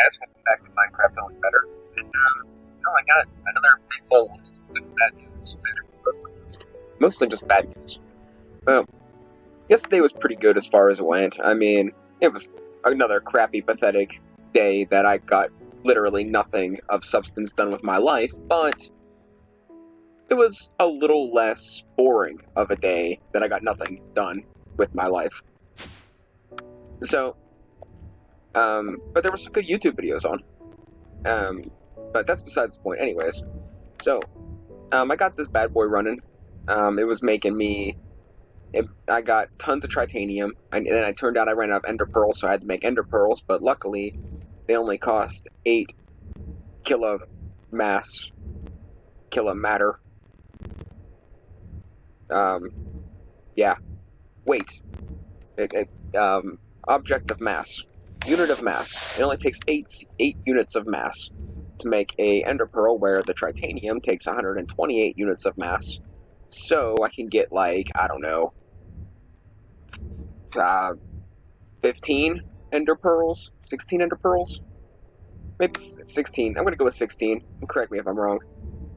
guys, welcome back to Minecraft Only Better. And, I got another big old list of bad news. Mostly just bad news. Well, yesterday was pretty good as far as it went. I mean, it was another crappy, pathetic day that I got literally nothing of substance done with my life, but it was a little less boring of a day that I got nothing done with my life. So, but there were some good YouTube videos on. But that's besides the point. Anyways, so, I got this bad boy running. It was making me... I got tons of titanium, and then it turned out I ran out of ender pearls, so I had to make ender pearls, but luckily, they only cost 8 kilomatter. Yeah. Weight. Object of mass. Unit of mass. It only takes 8 units of mass to make a ender pearl, where the titanium takes 128 units of mass. So I can get, like, I don't know, 15 ender pearls? 16 ender pearls? Maybe 16. I'm gonna go with 16. Correct me if I'm wrong.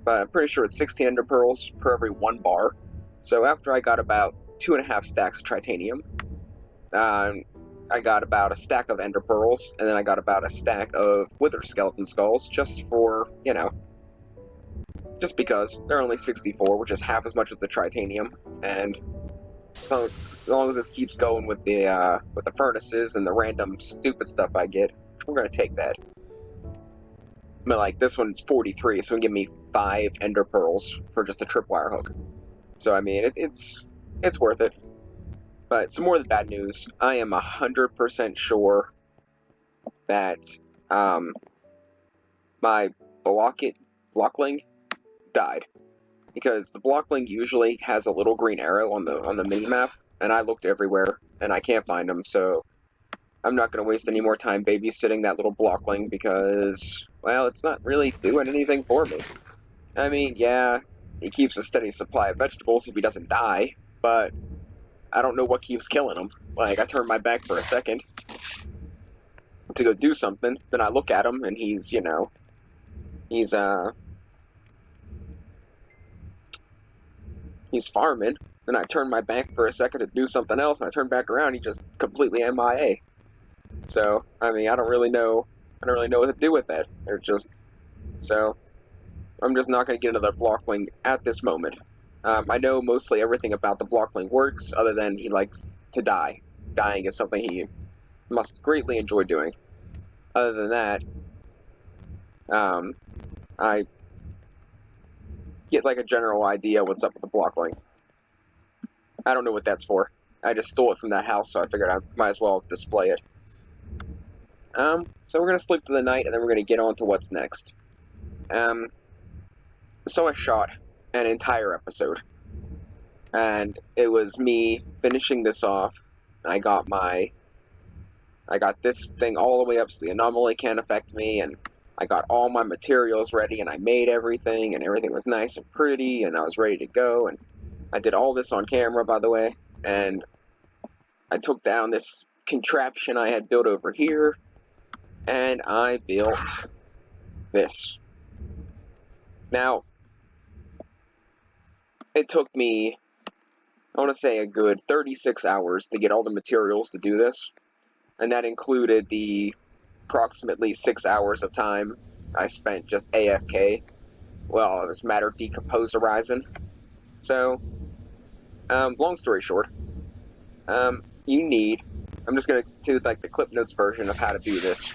But I'm pretty sure it's 16 ender pearls per every 1 bar. So after I got about 2.5 stacks of titanium, I got about a stack of ender pearls, and then I got about a stack of wither skeleton skulls, just for, just because. They're only 64, which is half as much as the titanium, and as long as this keeps going with the furnaces and the random stupid stuff I get, we're gonna take that. But, like, this one's 43, so it'll give me 5 ender pearls for just a tripwire hook. So, I mean, it's worth it. But some more of the bad news. I am 100% sure that my blockling died, because the blockling usually has a little green arrow on the mini map, and I looked everywhere and I can't find him. So I'm not going to waste any more time babysitting that little blockling, because, well, it's not really doing anything for me. I mean, yeah, he keeps a steady supply of vegetables if he doesn't die, but I don't know what keeps killing him. Like, I turn my back for a second to go do something, then I look at him, and he's farming, then I turn my back for a second to do something else, and I turn back around, he just completely MIA. So, I mean, I don't really know what to do with that. So, I'm just not going to get another blockling at this moment. I know mostly everything about the blockling works, other than he likes to die. Dying is something he must greatly enjoy doing. Other than that, I get, like, a general idea what's up with the blockling. I don't know what that's for. I just stole it from that house, so I figured I might as well display it. So we're going to sleep through the night, and then we're going to get on to what's next. So I shot an entire episode, and it was me finishing this off. I got this thing all the way up so the anomaly can't affect me, and I got all my materials ready, and I made everything, and everything was nice and pretty, and I was ready to go, and I did all this on camera, by the way, and I took down this contraption I had built over here, and I built this. Now, it took me, I want to say, a good 36 hours to get all the materials to do this, and that included the approximately 6 hours of time I spent just AFK. Well, it was matter decomposerizing. So, long story short, you need, I'm just going to do, like, the Clip Notes version of how to do this.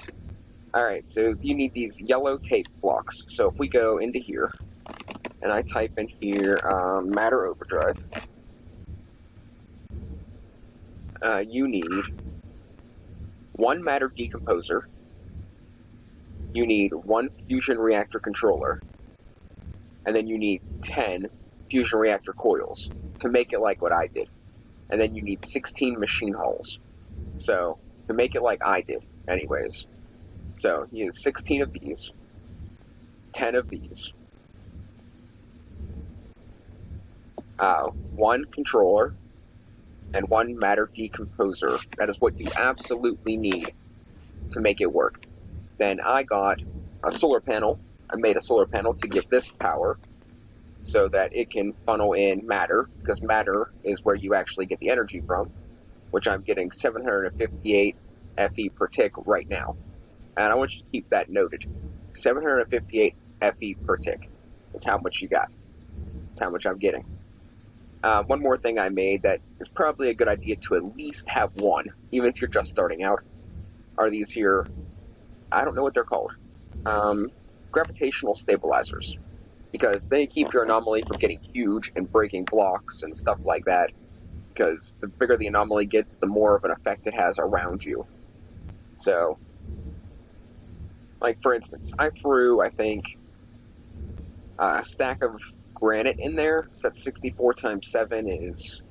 Alright, so you need these yellow tape blocks. So if we go into here, and I type in here, matter overdrive, you need 1 matter decomposer, you need 1 fusion reactor controller, and then you need 10 fusion reactor coils to make it like what I did. And then you need 16 machine hulls. So, to make it like I did, anyways. So, you use 16 of these, 10 of these, 1 controller, and 1 matter decomposer. That is what you absolutely need to make it work. Then I got a solar panel. I made a solar panel to give this power so that it can funnel in matter, because matter is where you actually get the energy from, which I'm getting 758 FE per tick right now. And I want you to keep that noted. 758 FE per tick is how much you got. It's how much I'm getting. One more thing I made that is probably a good idea to at least have one, even if you're just starting out, are these here, I don't know what they're called, gravitational stabilizers. Because they keep your anomaly from getting huge and breaking blocks and stuff like that. Because the bigger the anomaly gets, the more of an effect it has around you. So, like for instance, I threw, I think, a stack of granite in there. So that's 64 times 7 is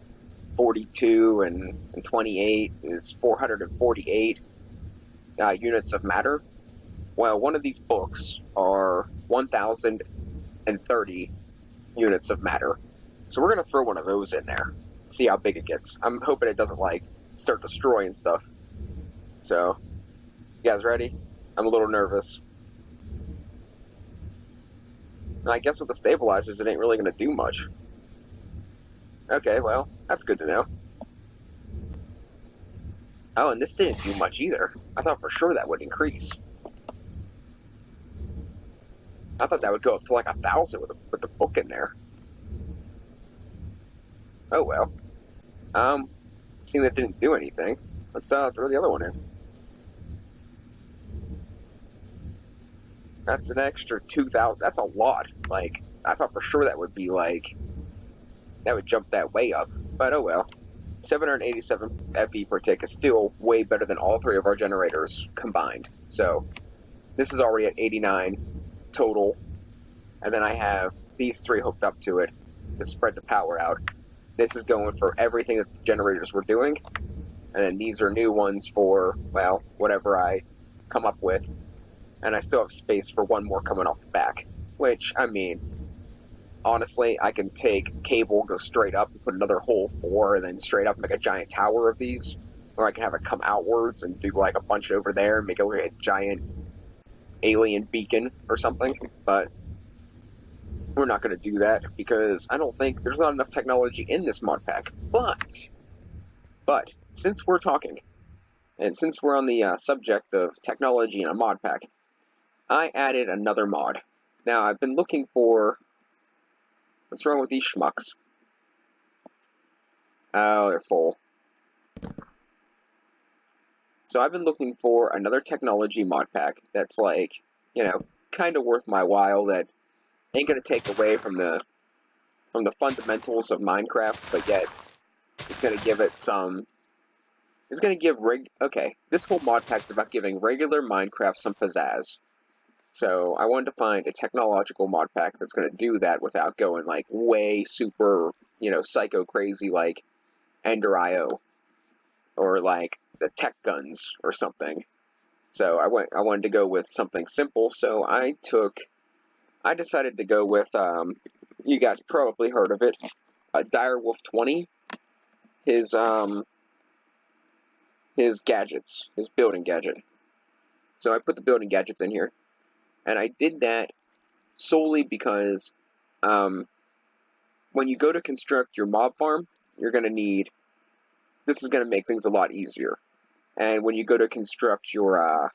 42, and 28 is 448 units of matter. Well, one of these books are 1,030 units of matter. So we're going to throw one of those in there, see how big it gets. I'm hoping it doesn't, like, start destroying stuff. So, you guys ready? I'm a little nervous. And I guess with the stabilizers, it ain't really going to do much. Okay, well, that's good to know. Oh, and this didn't do much either. I thought for sure that would increase. I thought that would go up to like 1,000 with the book in there. Oh well. Seeing that didn't do anything, let's throw the other one in. That's an extra 2,000. That's a lot. Like, I thought for sure that would be like, that would jump that way up. But oh well. 787 FE per tick is still way better than all three of our generators combined. So, this is already at 89 total. And then I have these three hooked up to it to spread the power out. This is going for everything that the generators were doing. And then these are new ones for, well, whatever I come up with. And I still have space for one more coming off the back. Which, I mean, honestly, I can take cable, go straight up, and put another whole 4, and then straight up make a giant tower of these. Or I can have it come outwards and do like a bunch over there and make a giant alien beacon or something. But we're not going to do that because I don't think there's not enough technology in this mod pack. But since we're talking, and since we're on the subject of technology in a mod pack, I added another mod. Now, I've been looking for... What's wrong with these schmucks? Oh, they're full. So I've been looking for another technology mod pack that's like, you know, kind of worth my while, that ain't going to take away from the fundamentals of Minecraft, but yet it's going to give it some... It's going to give okay, this whole mod pack is about giving regular Minecraft some pizzazz. So I wanted to find a technological mod pack that's going to do that without going like way super, you know, psycho crazy like Ender IO or like the Tech Guns or something. So I wanted to go with something simple. So I decided to go with you guys probably heard of it, Direwolf 20. His gadgets, his building gadget. So I put the building gadgets in here. And I did that solely because when you go to construct your mob farm, you're going to need... This is going to make things a lot easier. And when you go to construct your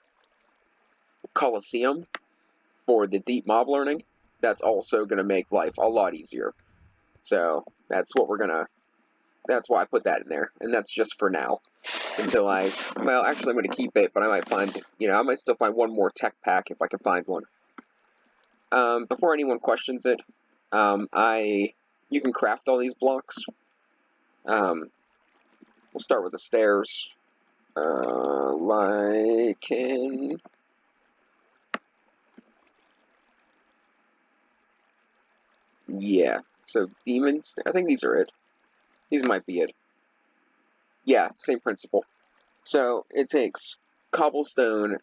Coliseum for the deep mob learning, that's also going to make life a lot easier. So that's what we're going to... That's why I put that in there. And that's just for now. Until well, actually I'm going to keep it, but I might find... You know, I might still find one more tech pack if I can find one. Before anyone questions it, you can craft all these blocks. We'll start with the stairs. Yeah, so demons, I think these are it. These might be it. Yeah, same principle. So, it takes cobblestone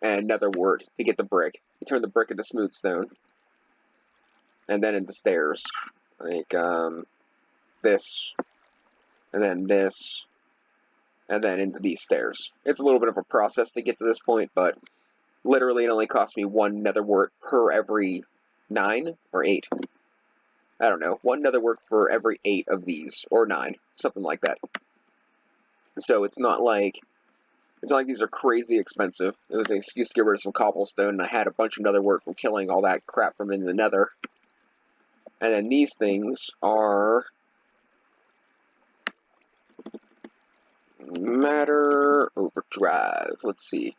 and nether wart to get the brick. You turn the brick into smooth stone. And then into stairs. Like, this. And then this. And then into these stairs. It's a little bit of a process to get to this point, but Literally, it only cost me 1 nether wart per every 9 or 8. I don't know, 1 nether wart for every 8 of these, or 9, something like that. So it's not like these are crazy expensive. It was an excuse to get rid of some cobblestone, and I had a bunch of nether wart from killing all that crap from in the nether. And then these things are Matter Overdrive. Let's see.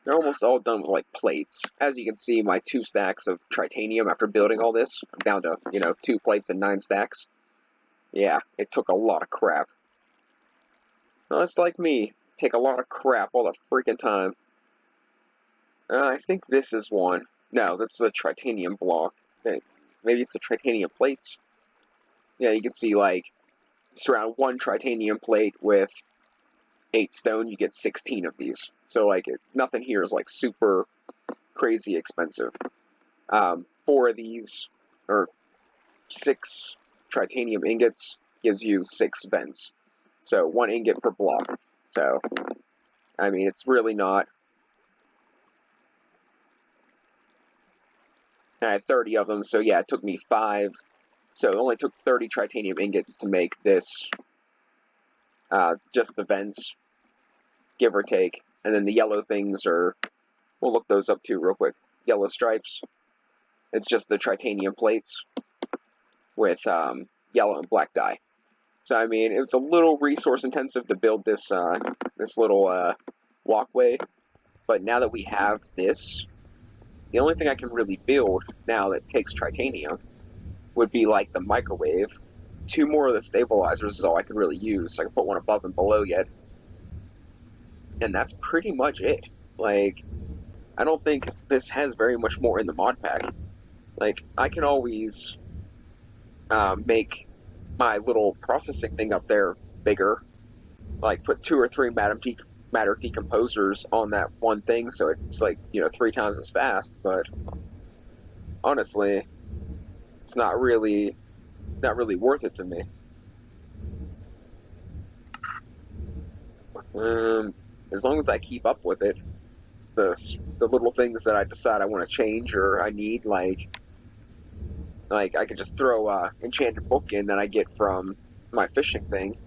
They're almost all done with, like, plates. As you can see, my 2 stacks of titanium after building all this, I'm down to, 2 plates and 9 stacks. Yeah, it took a lot of crap. Well, it's like me. Take a lot of crap all the freaking time. I think this is one. No, that's the titanium block. Maybe it's the titanium plates. Yeah, you can see, like, surround 1 titanium plate with 8 stone, you get 16 of these. So, like, nothing here is, like, super crazy expensive. 4 of these, or 6 titanium ingots, gives you 6 vents. So, 1 ingot per block. So, I mean, it's really not. And I had 30 of them, so yeah, it took me 5. So, it only took 30 titanium ingots to make this, just the vents, give or take. And then the yellow things are, we'll look those up too real quick. Yellow stripes. It's just the titanium plates with yellow and black dye. So I mean, it was a little resource intensive to build this this little walkway, but now that we have this, the only thing I can really build now that takes titanium would be like the microwave. 2 more of the stabilizers is all I could really use. So I can put one above and below yet, and that's pretty much it. Like, I don't think this has very much more in the mod pack. Like, I can always make my little processing thing up there bigger. Like, put 2 or 3 matter decomposers on that one thing, so it's like, 3 times as fast. But honestly, it's not really worth it to me. As long as I keep up with it, the little things that I decide I want to change or I need, like I could just throw a enchanted book in that I get from my fishing thing,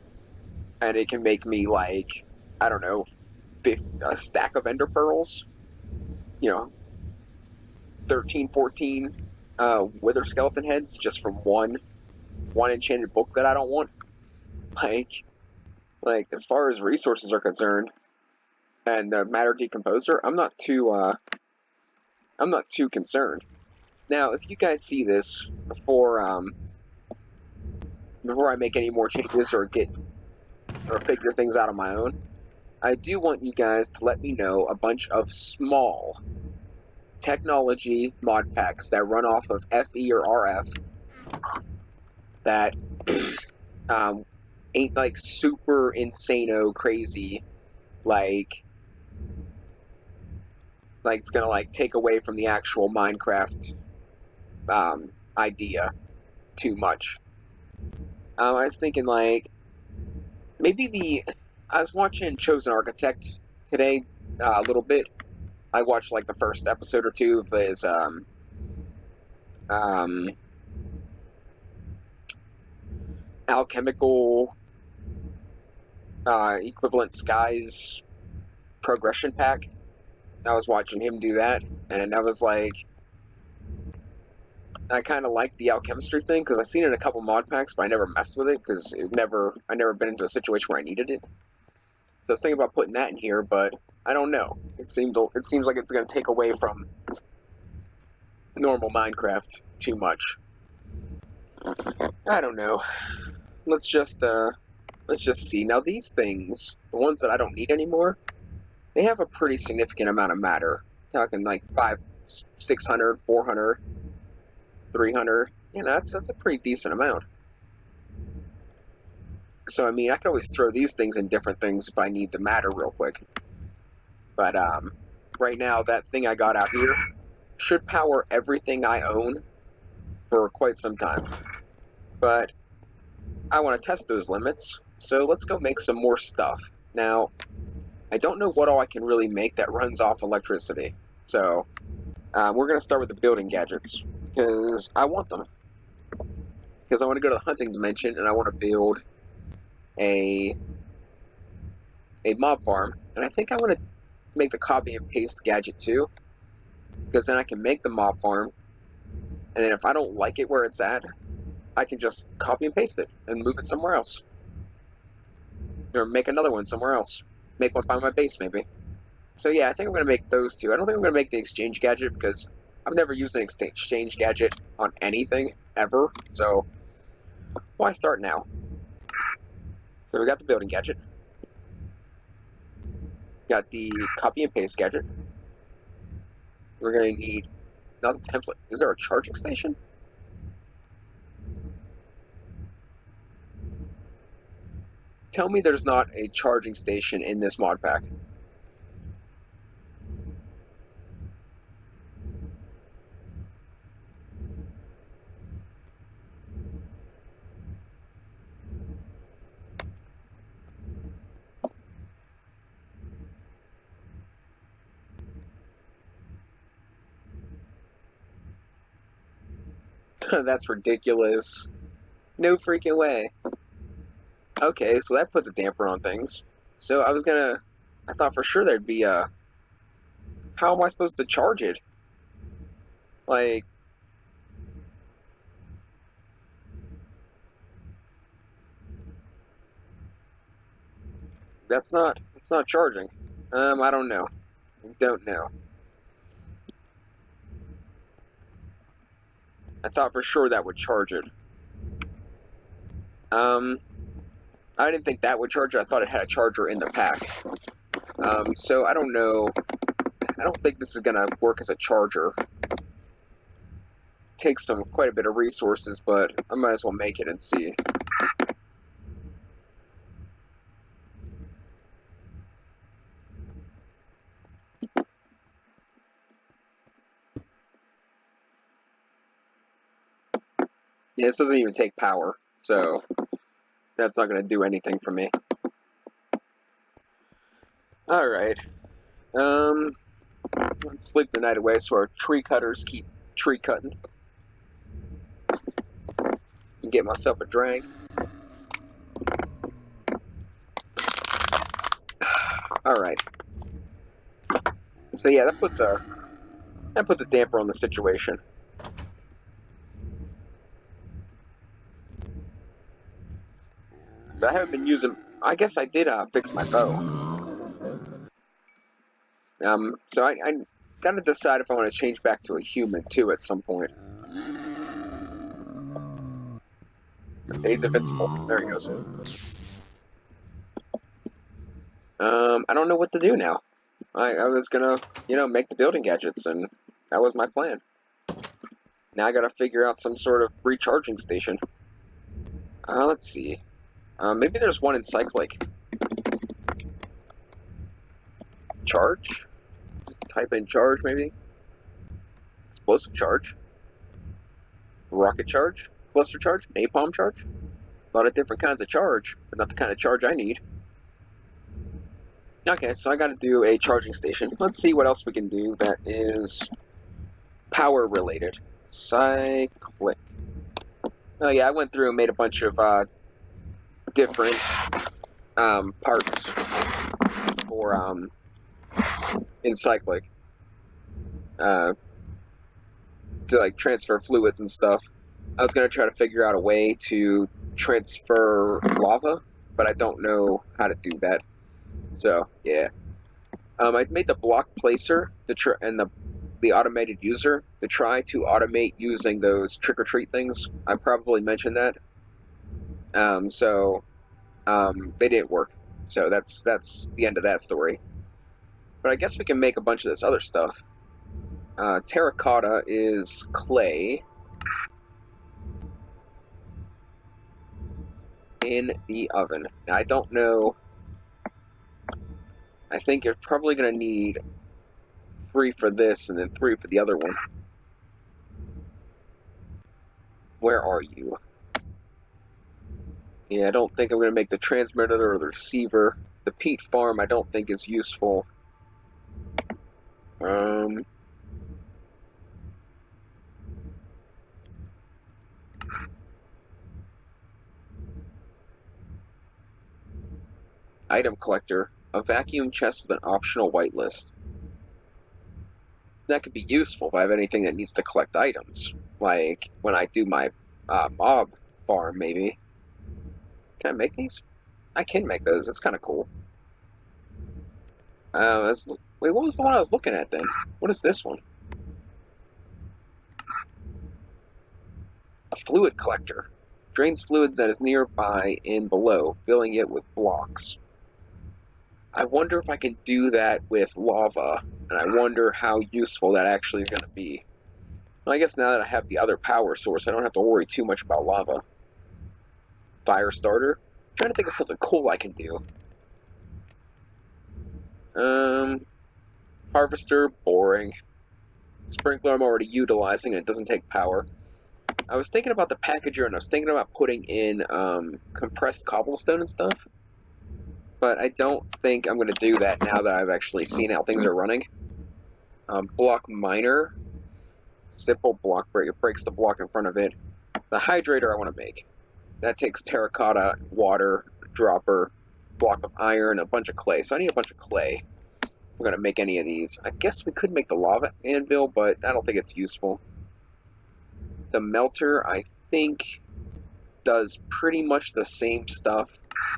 and it can make me, like, I don't know, a stack of ender pearls, 13, 14 wither skeleton heads just from one enchanted book that I don't want. Like as far as resources are concerned, and the matter decomposer, I'm not too concerned. Now, if you guys see this before I make any more changes or figure things out on my own, I do want you guys to let me know a bunch of small technology mod packs that run off of FE or RF that ain't like super insano crazy, like it's gonna like take away from the actual Minecraft idea too much. I was thinking like maybe I was watching Chosen Architect today a little bit. I watched like the first episode or 2 of his alchemical equivalent skies progression pack. I was watching him do that, and I was like, I kind of liked the alchemistry thing because I've seen it in a couple mod packs, but I never messed with it because I never been into a situation where I needed it. So I was thinking about putting that in here, but I don't know. It seems like it's going to take away from normal Minecraft too much. I don't know. Let's just see. Now these things, the ones that I don't need anymore, they have a pretty significant amount of matter. Talking like 500, 600, 400, 300. That's a pretty decent amount. So, I mean, I can always throw these things in different things if I need the matter real quick. But, right now, that thing I got out here should power everything I own for quite some time. But I want to test those limits, so let's go make some more stuff. Now, I don't know what all I can really make that runs off electricity. So, we're going to start with the building gadgets, because I want them. Because I want to go to the hunting dimension, and I want to build a mob farm. And I think I want to make the copy and paste gadget too, because then I can make the mob farm, and then if I don't like it where it's at, I can just copy and paste it and move it somewhere else. Or make another one somewhere else. Make one by my base, maybe. So yeah, I think I'm going to make those two. I don't think I'm going to make the exchange gadget, because I've never used an exchange gadget on anything, ever. So, why start now? So we got the building gadget. Got the copy and paste gadget. We're going to need, not the template. Is there a charging station? Tell me there's not a charging station in this mod pack. That's ridiculous. No freaking way. Okay, so that puts a damper on things. So I thought for sure there'd be a, how am I supposed to charge it? Like, it's not charging. I don't know. Don't know. I thought for sure that would charge it. I didn't think that would charge it. I thought it had a charger in the pack. So I don't know. I don't think this is gonna work as a charger. Takes quite a bit of resources, but I might as well make it and see. Yeah, this doesn't even take power, so that's not gonna do anything for me. Alright. Let's sleep the night away so our tree cutters keep tree cutting. And get myself a drink. Alright. So yeah, that puts a damper on the situation. But I haven't been using. I guess I did fix my bow. So I gotta decide if I want to change back to a human too at some point. He's invincible. There he goes. I don't know what to do now. I was gonna, make the building gadgets, and that was my plan. Now I gotta figure out some sort of recharging station. Let's see. Maybe there's one in Cyclake. Charge? Just type in charge, maybe? Explosive charge? Rocket charge? Cluster charge? Napalm charge? A lot of different kinds of charge, but not the kind of charge I need. Okay, so I gotta do a charging station. Let's see what else we can do that is power related. Cyclic. Oh yeah, I went through and made a bunch of different parts for in Cyclic to like transfer fluids and stuff. I was gonna try to figure out a way to transfer lava, but I don't know how to do that. So yeah, I made the block placer and the automated user to try to automate using those trick or treat things. I probably mentioned that. They didn't work. So that's the end of that story. But I guess we can make a bunch of this other stuff. Terracotta is clay in the oven. Now, I don't know. I think you're probably going to need 3 for this and then 3 for the other one. Where are you? Yeah, I don't think I'm going to make the transmitter or the receiver. The peat farm I don't think is useful. Item collector. A vacuum chest with an optional whitelist. That could be useful if I have anything that needs to collect items. Like when I do my mob farm, maybe. Can I make these? I can make those. That's kind of cool. Wait, what was the one I was looking at then? What is this one? A fluid collector. Drains fluids that is nearby and below, filling it with blocks. I wonder if I can do that with lava, and I wonder how useful that actually is going to be. Well, I guess now that I have the other power source, I don't have to worry too much about lava. Fire starter? I'm trying to think of something cool I can do. Harvester, boring. Sprinkler I'm already utilizing and it doesn't take power. I was thinking about the packager and I was thinking about putting in compressed cobblestone and stuff. But I don't think I'm going to do that now that I've actually seen how things are running. Block miner. Simple block break. It breaks the block in front of it. The hydrator I want to make. That takes terracotta, water, dropper, block of iron, a bunch of clay. So I need a bunch of clay. We're going to make any of these. I guess we could make the lava anvil, but I don't think it's useful. The melter, I think, does pretty much the same stuff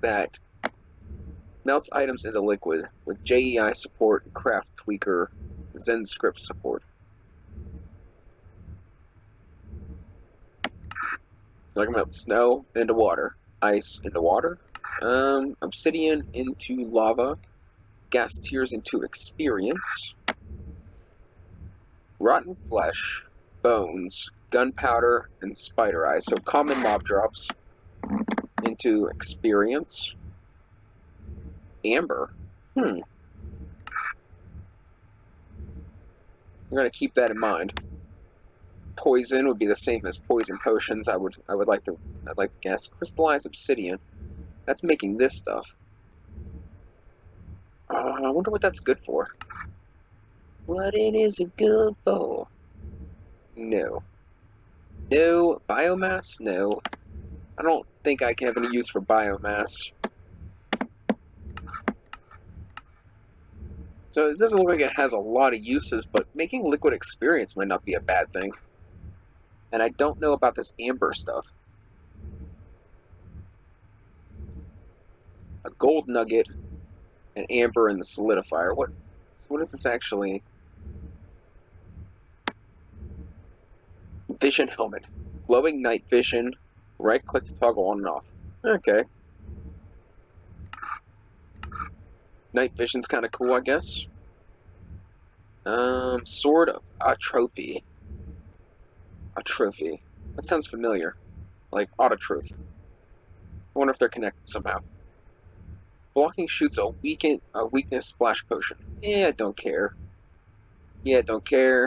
that melts items into liquid with JEI support, Craft Tweaker, ZenScript support. So I can melt snow into water, ice into water, obsidian into lava, gas tears into experience, rotten flesh, bones, gunpowder, and spider eyes. So common mob drops into experience. Amber. I'm gonna keep that in mind. Poison would be the same as poison potions. I'd like to guess. Crystallized obsidian. That's making this stuff. I wonder what that's good for. What it is it good for? No. No. Biomass? No. I don't think I can have any use for biomass. So it doesn't look like it has a lot of uses, but making liquid experience might not be a bad thing. And I don't know about this amber stuff. A gold nugget, an amber, and the solidifier. What is this actually? Vision helmet. Glowing night vision. Right click to toggle on and off. Okay. Night vision's kind of cool, I guess. Sword of Atrophy. Atrophy. That sounds familiar. Like Autotrophy. I wonder if they're connected somehow. Blocking shoots a weakness splash potion. Yeah, I don't care. Yeah, don't care.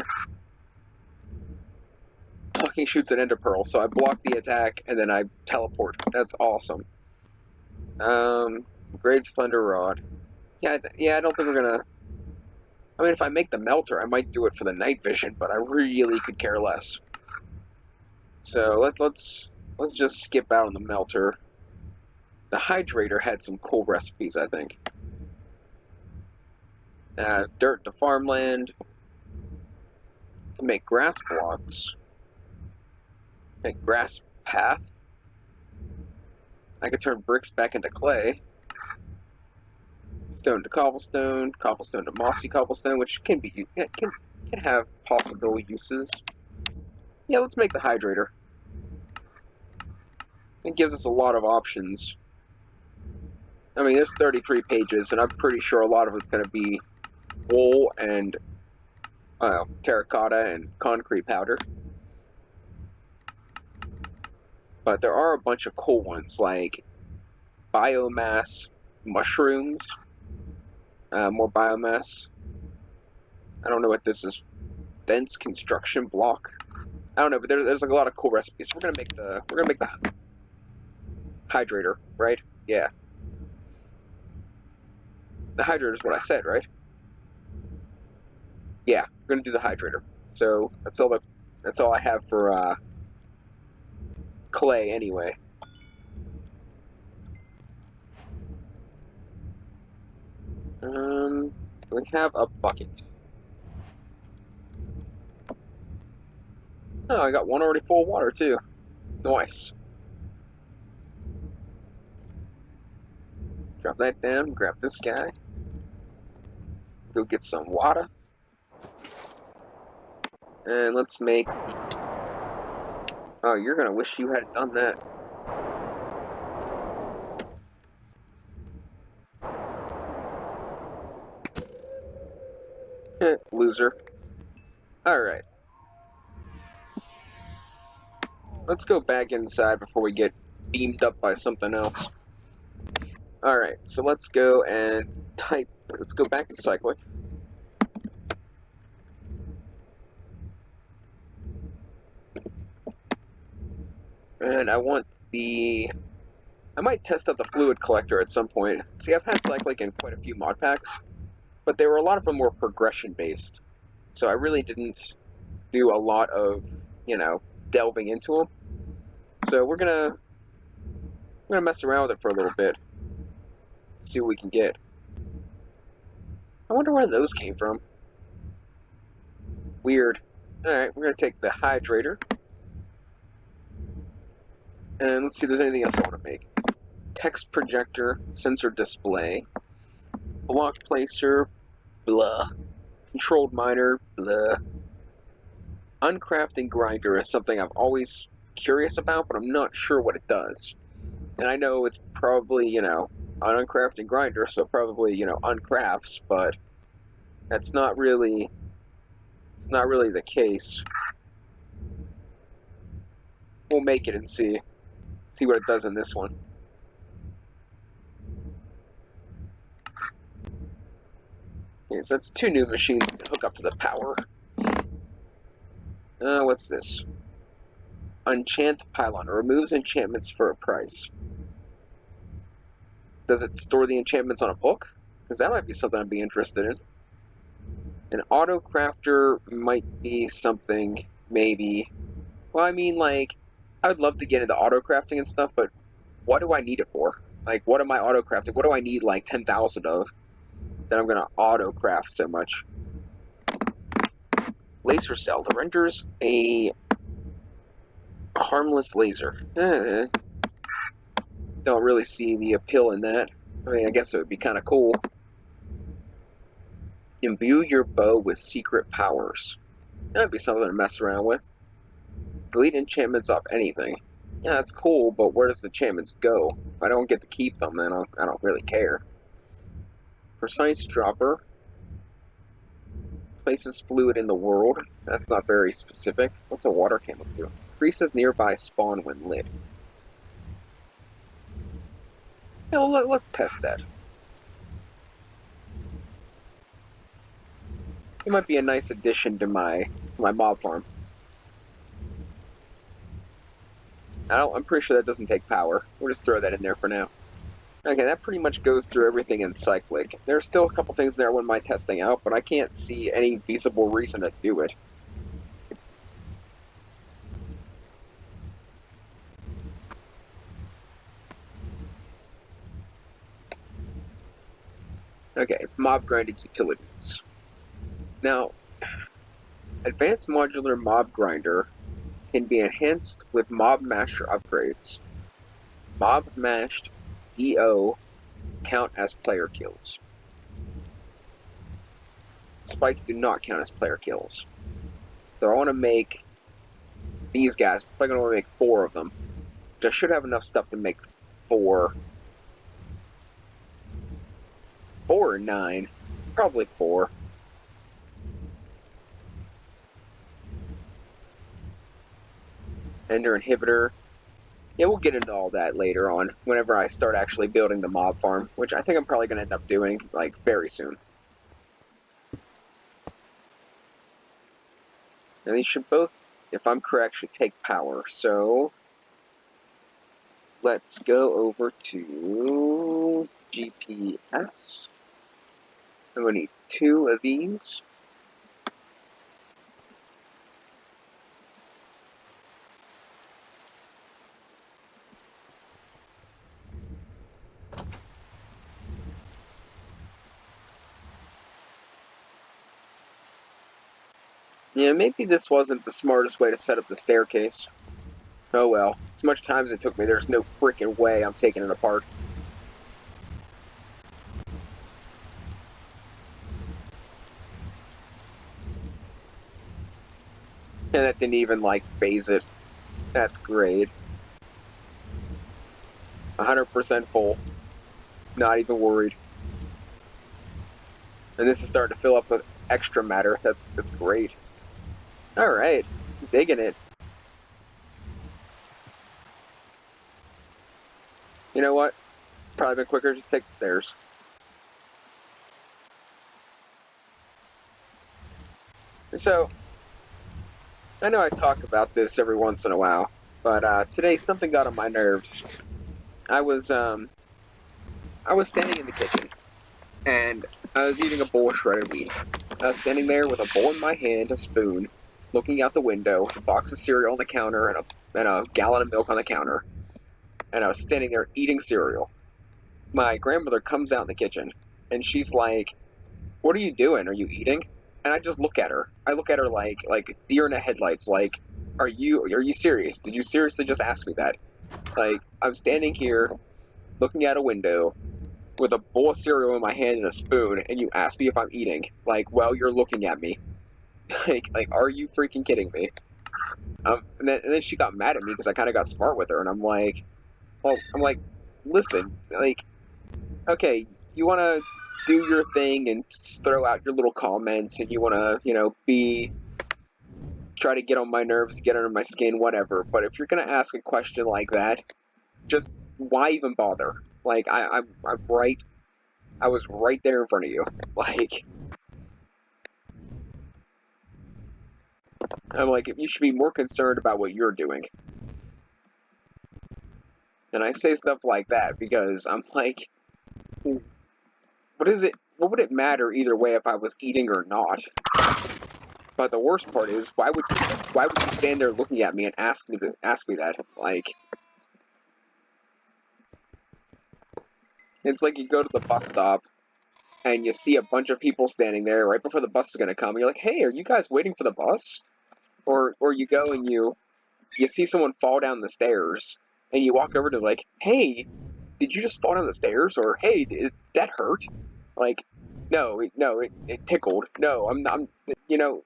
Blocking shoots an ender pearl, so I block the attack and then I teleport. That's awesome. Grave thunder rod. Yeah, I don't think we're gonna. I mean, if I make the melter, I might do it for the night vision, but I really could care less. So let's just skip out on the melter. The hydrator had some cool recipes, I think. Dirt to farmland. Make grass blocks. Make grass path. I could turn bricks back into clay. Stone to cobblestone, cobblestone to mossy cobblestone, which can have possible uses. Yeah, let's make the hydrator. It gives us a lot of options. I mean, there's 33 pages, and I'm pretty sure a lot of it's going to be wool and terracotta and concrete powder. But there are a bunch of cool ones, like biomass mushrooms. More biomass. I don't know what this is. Dense construction block. I don't know, but there's like a lot of cool recipes. So we're gonna make the hydrator, right? Yeah. The hydrator is what I said, right? Yeah, we're gonna do the hydrator. So that's all I have for clay anyway. We have a bucket. Oh, I got one already full of water too. Nice. Drop that down, grab this guy. Go get some water. And let's make... Oh, you're gonna wish you had done that. Loser. Alright. Let's go back inside before we get beamed up by something else. Alright, so let's go and type... Let's go back to Cyclic. And I want the... I might test out the fluid collector at some point. See, I've had Cyclic in quite a few mod packs, but a lot of them were progression based. So I really didn't do a lot of, delving into them. So we're gonna mess around with it for a little bit. See what we can get. I wonder where those came from. Weird. Alright, we're gonna take the hydrator. And let's see if there's anything else I want to make. Text projector, sensor display, block placer, blah. Controlled miner, blah. Uncrafting grinder is something I'm always curious about, but I'm not sure what it does. And I know it's probably, an uncrafting grinder, so probably, uncrafts, but that's not really, the case. We'll make it and see what it does in this one. Okay, so that's 2 new machines we can hook up to the power. What's this? Enchant Pylon. Removes enchantments for a price. Does it store the enchantments on a book? Because that might be something I'd be interested in. An auto crafter might be something, maybe. Well, I mean, I would love to get into auto crafting and stuff, but what do I need it for? What am I auto crafting? What do I need 10,000 of that I'm gonna auto craft so much? Laser cell renders a harmless laser. Don't really see the appeal in that. I mean, I guess it would be kind of cool. Imbue your bow with secret powers. That'd be something to mess around with. Delete enchantments off anything. Yeah, that's cool, but where does the enchantments go? If I don't get to keep them, then I don't really care. Precise dropper. Places fluid in the world. That's not very specific. What's a water camel do? Increases nearby spawn when lit. Yeah, well, let's test that. It might be a nice addition to my mob farm. I'm pretty sure that doesn't take power. We'll just throw that in there for now. Okay, that pretty much goes through everything in Cyclic. There's still a couple things there I wouldn't mind testing out, but I can't see any feasible reason to do it. Okay, mob grinding utilities. Now, advanced modular mob grinder can be enhanced with mob masher upgrades. Mob mashed DO count as player kills. Spikes do not count as player kills. So I want to make these guys. I'm probably going to make 4 of them. Which I should have enough stuff to make 4. 4 or 9. Probably 4. Ender inhibitor. Yeah, we'll get into all that later on, whenever I start actually building the mob farm, which I think I'm probably going to end up doing, very soon. And these should both, if I'm correct, should take power, so let's go over to GPS. I'm going to need 2 of these. Yeah, maybe this wasn't the smartest way to set up the staircase. Oh well. As much time as it took me, there's no freaking way I'm taking it apart. And that didn't even, like, phase it. That's great. 100% full. Not even worried. And this is starting to fill up with extra matter. That's great. Alright. Digging it. You know what? Probably been quicker, just take the stairs. So, I know I talk about this every once in a while, but today something got on my nerves. I was standing in the kitchen, and I was eating a bowl of shredded wheat. I was standing there with a bowl in my hand, a spoon, looking out the window, a box of cereal on the counter, and a gallon of milk on the counter. And I was standing there eating cereal. My grandmother comes out in the kitchen, and she's like, "What are you doing? Are you eating?" And I just look at her. I look at her like deer in the headlights. Like, are you serious? Did you seriously just ask me that? Like, I'm standing here looking at a window with a bowl of cereal in my hand and a spoon, and you ask me if I'm eating. Like, well, you're looking at me. like, are you freaking kidding me? And then she got mad at me because I kind of got smart with her, and I'm like, well, listen, like, okay, you want to do your thing and throw out your little comments, and you want to, try to get on my nerves, get under my skin, whatever. But if you're gonna ask a question like that, just why even bother? Like, I'm right. I was right there in front of you. Like, I'm like, you should be more concerned about what you're doing. And I say stuff like that because I'm like, what is it? What would it matter either way if I was eating or not? But the worst part is, why would you stand there looking at me and ask me that? Like, it's like you go to the bus stop and you see a bunch of people standing there right before the bus is gonna come. And you're like, hey, are you guys waiting for the bus? Or you go and you see someone fall down the stairs and you walk over to like, hey, did you just fall down the stairs? Or hey, did that hurt? Like, no, it tickled. No, you know,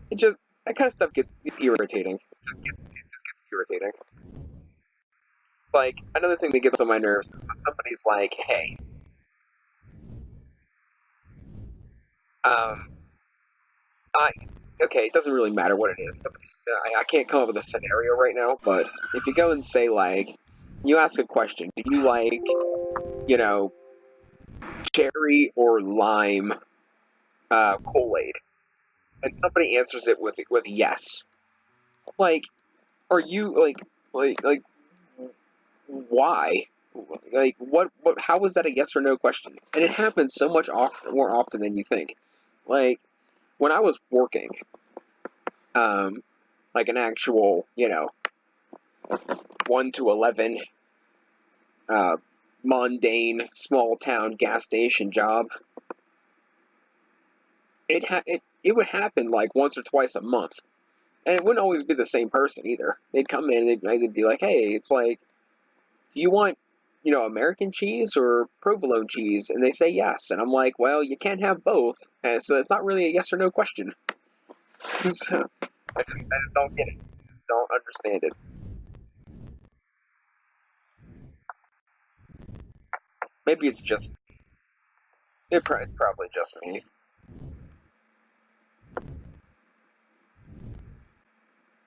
it just that kind of stuff gets irritating. It just gets irritating. Like, another thing that gets on my nerves is when somebody's like, hey, um, I okay, it doesn't really matter what it is. I can't come up with a scenario right now, but if you go and say like, you ask a question, do you like, you know, cherry or lime Kool-Aid? And somebody answers it with yes. Like, are you like why? Like, what? How is that a yes or no question? And it happens so much more often than you think. Like, when I was working, um, like an actual, 1 to 11, uh, mundane small town gas station job, it would happen like once or twice a month, and it wouldn't always be the same person either. They'd come in and they'd be like, "Hey, it's like, do you want, American cheese or provolone cheese?" And they say yes, and I'm like, "Well, you can't have both," and so it's not really a yes or no question. So I just don't get it. Don't understand it. Maybe it's probably just me.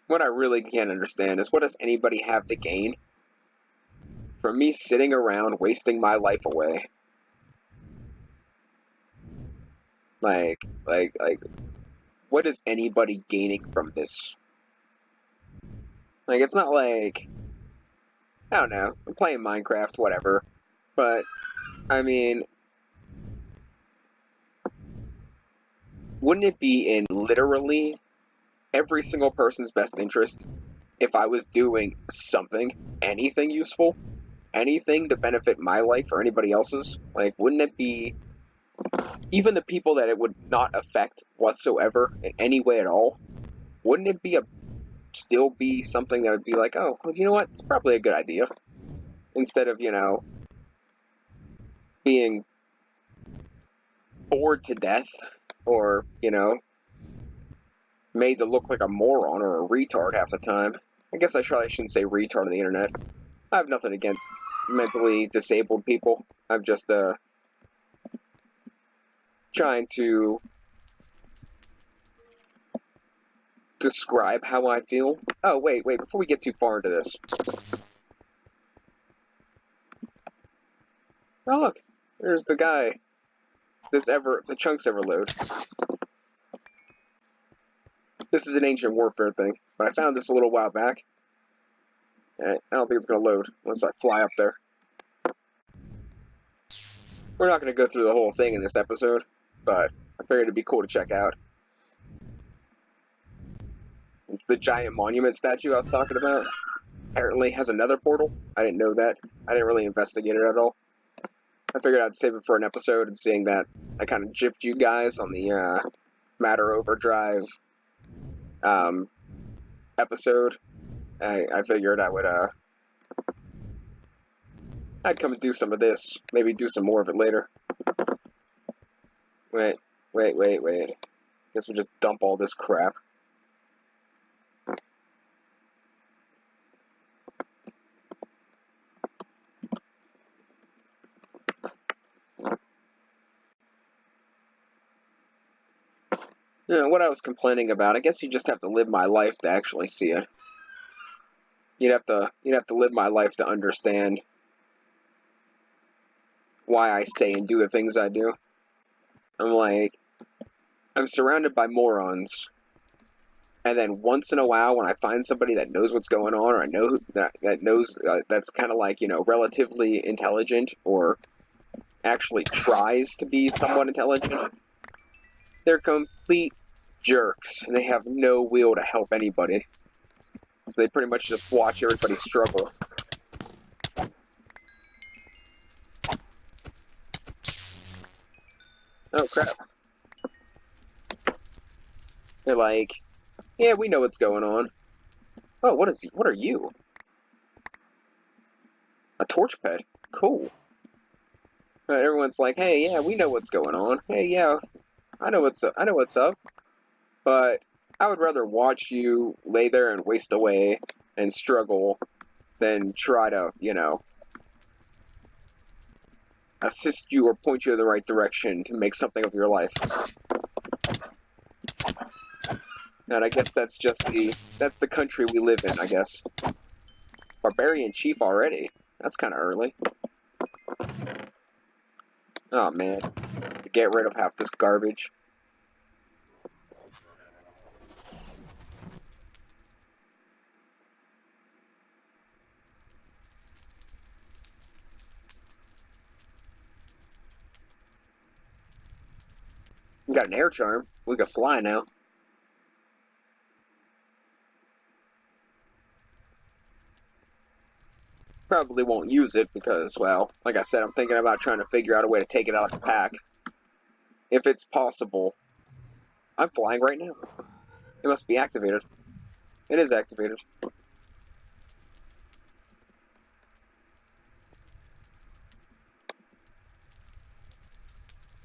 What I really can't understand is, what does anybody have to gain from me sitting around wasting my life away? Like, what is anybody gaining from this? Like, it's not like, I don't know, I'm playing Minecraft, whatever. But, I mean, wouldn't it be in literally every single person's best interest if I was doing something, anything useful, anything to benefit my life or anybody else's? Like, wouldn't it be, even the people that it would not affect whatsoever in any way at all? wouldn't it be still be something that would be like, oh, well, you know what? It's probably a good idea. Instead of, being bored to death or, made to look like a moron or a retard half the time. I guess I shouldn't say retard on the internet. I have nothing against mentally disabled people. I'm just, trying to describe how I feel. Oh, wait, before we get too far into this. Oh, look, there's the guy. The Chunks Everload. This is an Ancient Warfare thing, but I found this a little while back. And I don't think it's going to load unless I fly up there. We're not going to go through the whole thing in this episode, but I figured it'd be cool to check out. It's the giant monument statue I was talking about. Apparently has another portal. I didn't know that. I didn't really investigate it at all. I figured I'd save it for an episode, and seeing that I kind of gypped you guys on the Matter Overdrive episode, I figured I would I'd come and do some of this. Maybe do some more of it later. Wait. Guess we'll just dump all this crap. What I was complaining about, I guess you just have to live my life to actually see it. You'd have to live my life to understand why I say and do the things I do. I'm surrounded by morons, and then once in a while, when I find somebody that knows what's going on, or I know that knows that's kind of like, relatively intelligent, or actually tries to be somewhat intelligent, they're complete jerks, and they have no will to help anybody. So they pretty much just watch everybody struggle. Oh, crap. They're like, yeah, we know what's going on. Oh, what are you? A torch pet? Cool. Everyone's like, hey, yeah, we know what's going on. Hey, yeah, I know what's up. But I would rather watch you lay there and waste away and struggle than try to, assist you or point you in the right direction to make something of your life. And I guess that's the country we live in, I guess. Barbarian Chief already? That's kind of early. Oh man, to get rid of half this garbage. We got an air charm. We can fly now. Probably won't use it because, well, like I said, I'm thinking about trying to figure out a way to take it out of the pack. If it's possible. I'm flying right now. It must be activated. It is activated.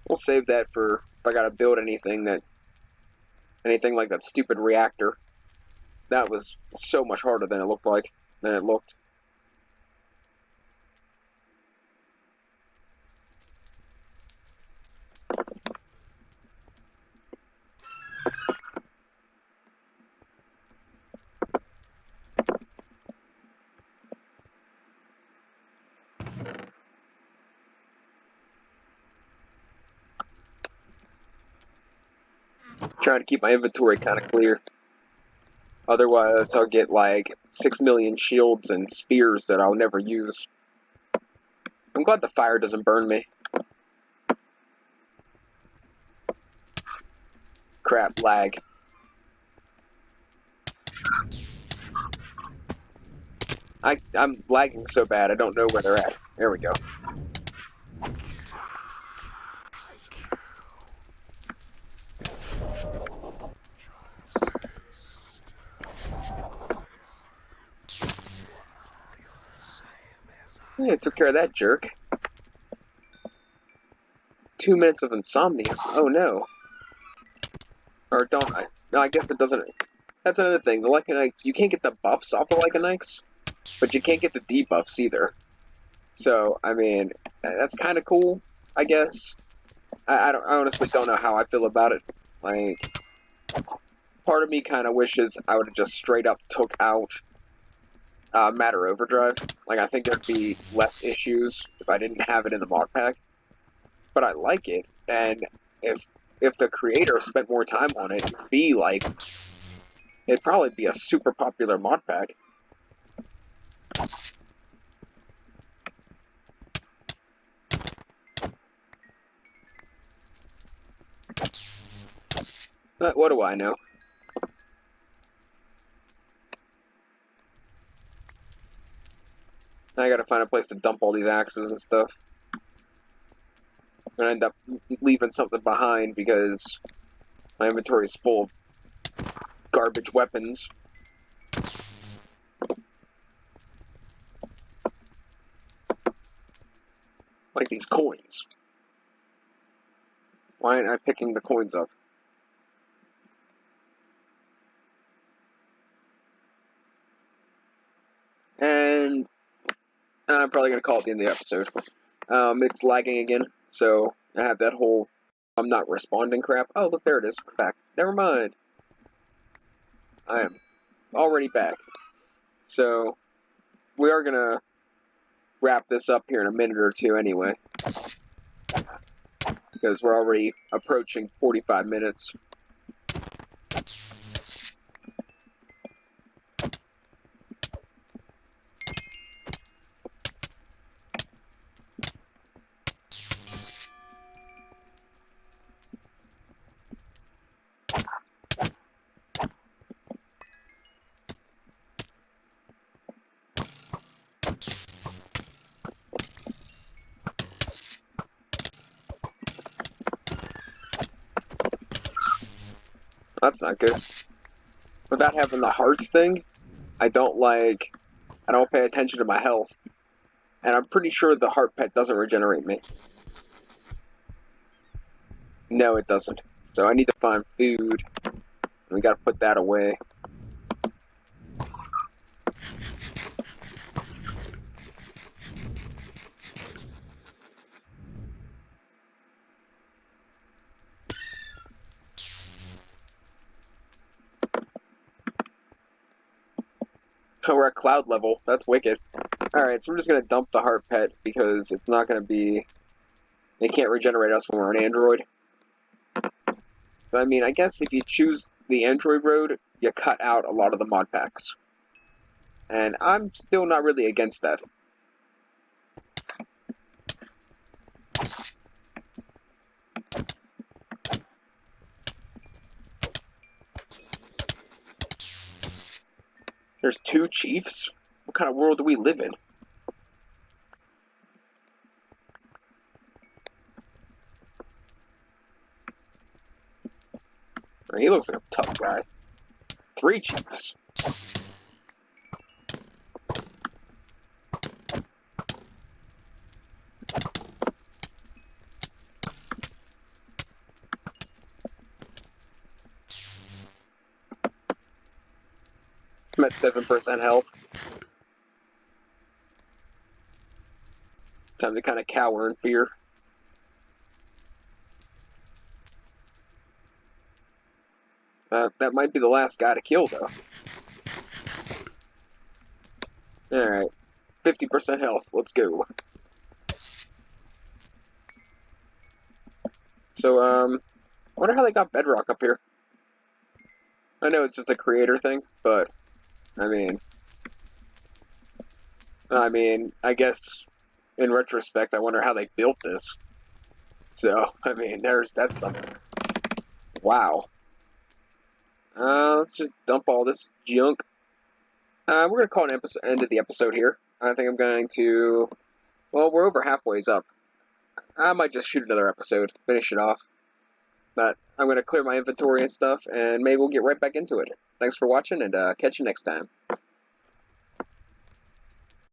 We'll save that for if I gotta build anything like that stupid reactor. That was so much harder than it looked. Trying to keep my inventory kind of clear. Otherwise, I'll get like 6 million shields and spears that I'll never use. I'm glad the fire doesn't burn me. Crap, lag. I'm lagging so bad, I don't know where they're at. There we go. Yeah, took care of that jerk. 2 minutes of insomnia. Oh no. Or don't I? No, I guess it doesn't. That's another thing. The Lycanites, you can't get the buffs off the Lycanites, but you can't get the debuffs either. So, I mean, that's kind of cool, I guess. I honestly don't know how I feel about it. Like, part of me kind of wishes I would have just straight up took out Matter Overdrive. Like, I think there'd be less issues if I didn't have it in the mod pack. But I like it, and if the creator spent more time on it, it'd probably be a super popular mod pack. But what do I know? I gotta find a place to dump all these axes and stuff. I'm gonna end up leaving something behind because my inventory is full of garbage weapons. Like these coins. Why aren't I picking the coins up? And I'm probably gonna call it the end of the episode. It's lagging again, so I have that whole I'm not responding crap. Oh, look, there it is. I'm back. Never mind. I am already back. So, we are gonna wrap this up here in a minute or two anyway. Because we're already approaching 45 minutes. That's not good. Without having the hearts thing, I don't pay attention to my health. And I'm pretty sure the heart pet doesn't regenerate me. No, it doesn't. So I need to find food. We gotta put that away. We're at cloud level. That's wicked. Alright, so we're just gonna dump the heart pet because it's not gonna be... It can't regenerate us when we're an android. So, I mean, I guess if you choose the android road, you cut out a lot of the mod packs. And I'm still not really against that. There's 2 chiefs? What kind of world do we live in? He looks like a tough guy. 3 chiefs. I'm at 7% health. Time to kind of cower in fear. That might be the last guy to kill, though. Alright. 50% health. Let's go. So, I wonder how they got Bedrock up here. I know it's just a creator thing, but, I mean, I guess, in retrospect, I wonder how they built this. So, I mean, that's something. Wow. Let's just dump all this junk. We're gonna call an end of the episode here. I think I'm going to... Well, we're over halfway up. I might just shoot another episode, finish it off. But I'm gonna clear my inventory and stuff, and maybe we'll get right back into it. Thanks for watching, and catch you next time.